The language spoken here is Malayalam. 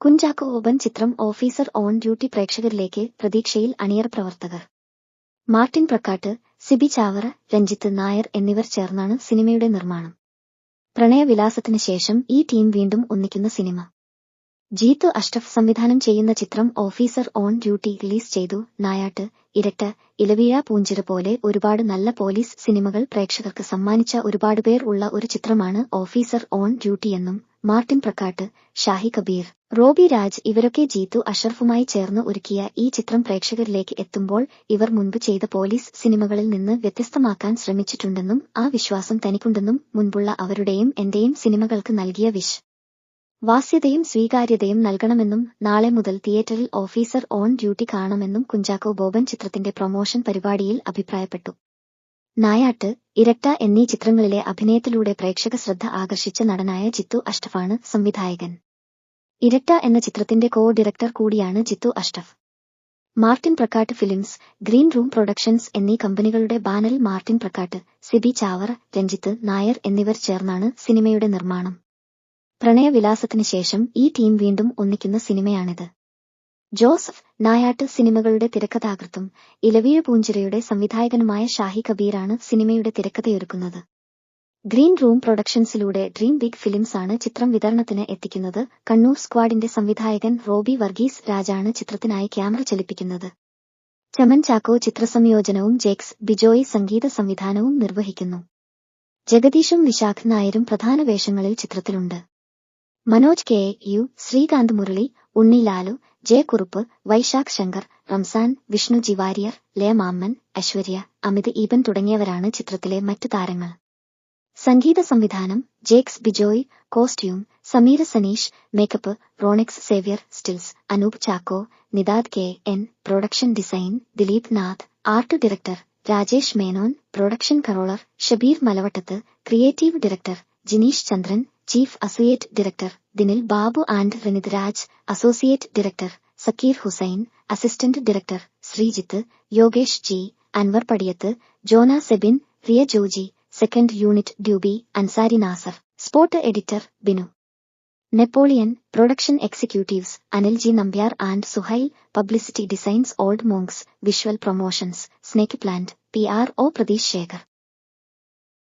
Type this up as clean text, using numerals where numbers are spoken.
കുഞ്ചാക്കോ ബോബൻ ചിത്രം ഓഫീസർ ഓൺ ഡ്യൂട്ടി പ്രേക്ഷകരിലേക്ക് പ്രതീക്ഷയിൽ അണിയറ പ്രവർത്തകർ. മാർട്ടിൻ പ്രക്കാട്ട്, സിബി ചാവറ, രഞ്ജിത്ത് നായർ എന്നിവർ ചേർന്നാണ് സിനിമയുടെ നിർമ്മാണം. പ്രണയവിലാസത്തിന് ശേഷം ഈ ടീം വീണ്ടും ഒന്നിക്കുന്ന സിനിമ. ജീത്തു അഷ്റഫ് സംവിധാനം ചെയ്യുന്ന ചിത്രം ഓഫീസർ ഓൺ ഡ്യൂട്ടി റിലീസ് ചെയ്തു. നായാട്ട്, ഇരട്ട, ഇലവീഴ പൂഞ്ചിറ പോലെ ഒരുപാട് നല്ല പോലീസ് സിനിമകൾ പ്രേക്ഷകർക്ക് സമ്മാനിച്ച ഒരുപാട് പേർ ഉള്ള ഒരു ചിത്രമാണ് ഓഫീസർ ഓൺ ഡ്യൂട്ടിയെന്നും മാർട്ടിൻ പ്രക്കാട്ട്, ഷാഹി കബീർ, റോബി രാജ് ഇവരൊക്കെ ജീത്തു അഷ്റഫുമായി ചേർന്ന് ഒരുക്കിയ ഈ ചിത്രം പ്രേക്ഷകരിലേക്ക് എത്തുമ്പോൾ ഇവർ മുൻപ് ചെയ്ത പോലീസ് സിനിമകളിൽ നിന്ന് വ്യത്യസ്തമാക്കാൻ ശ്രമിച്ചിട്ടുണ്ടെന്നും ആ വിശ്വാസം തനിക്കുണ്ടെന്നും മുൻപുള്ള അവരുടെയും എന്റെയും സിനിമകൾക്ക് നൽകിയ വാസ്യതയും സ്വീകാര്യതയും നൽകണമെന്നും നാളെ മുതൽ തിയേറ്ററിൽ ഓഫീസർ ഓൺ ഡ്യൂട്ടി കാണണമെന്നും കുഞ്ചാക്കോ ബോബൻ ചിത്രത്തിന്റെ പ്രൊമോഷൻ പരിപാടിയിൽ അഭിപ്രായപ്പെട്ടു. നായാട്ട്, ഇരട്ട എന്നീ ചിത്രങ്ങളിലെ അഭിനയത്തിലൂടെ പ്രേക്ഷക ശ്രദ്ധ ആകർഷിച്ച നടനായ ജീത്തു അഷ്റഫാണ് സംവിധായകൻ. ഇരട്ട എന്ന ചിത്രത്തിന്റെ കോ-ഡയറക്ടർ കൂടിയാണ് Jeethu Ashraf. Martin Prakkat films, green room productions എന്നീ കമ്പനികളുടെ ബാനറിൽ മാർട്ടിൻ പ്രക്കാട്ട്, സിബി ചാവറ, രഞ്ജിത്ത് നായർ എന്നിവർ ചേർന്നാണ് സിനിമയുടെ നിർമ്മാണം. പ്രണയവിലാസത്തിന് ശേഷം ഈ ടീം വീണ്ടും ഒന്നിക്കുന്ന സിനിമയാണിത്. ജോസഫ് നായാട്ട് സിനിമകളുടെ തിരക്കഥാകൃത്തും ഇലവീഴ പൂഞ്ചിറയുടെ സംവിധായകനുമായ ഷാഹി കബീറാണ് സിനിമയുടെ തിരക്കഥയൊരുക്കുന്നത്. ഗ്രീൻ റൂം പ്രൊഡക്ഷൻസിലൂടെ ഡ്രീം ബിഗ് ഫിലിംസ് ആണ് ചിത്രം വിതരണത്തിന് എത്തിക്കുന്നത്. കണ്ണൂർ സ്ക്വാഡിന്റെ സംവിധായകൻ റോബി വർഗീസ് രാജാണ് ചിത്രത്തിനായി ക്യാമറ ചലിപ്പിക്കുന്നത്. ചമൻ ചാക്കോ ചിത്രസംയോജനവും ജേക്സ് ബിജോയ് സംഗീത സംവിധാനവും നിർവഹിക്കുന്നു. ജഗദീഷും വിശാഖ് നായരും പ്രധാന വേഷങ്ങളിൽ ചിത്രത്തിലുണ്ട്. Manoj K U, Sreekanth Murali, Unni Lalu, J Kurup, Vaisakh Shankar, Ramzan, Vishnu G Warrier, Laya Mammen, Aishwarya, Amit Eban തുടങ്ങിയവരാണ് ചിത്രത്തിലെ മറ്റു താരങ്ങൾ. സംഗീത സംവിധാനം Jakes Bejoy, costume Sameera Saneesh, makeup Ronex Xavier, stills Anoop Chacko, Nidad K N, production design Dileep Nath, art director Rajesh Menon, production controller Shabeer Malavattath, creative director Jineesh Chandran, chief associate director Dinil Babu and Rinith Raj, associate director Sakkir Hussain, assistant director Sreejith, Yogesh G, Anwar Padiyath, Jona Sebin, Riya Joji, second unit ഡ്യൂബി, Ansari Nasar, spot editor Binu Napoleon, production executives Anil G Nambiar and Suhail, publicity designs old monks, visual promotions snake plant, PR-O Pratheesh Shekhar.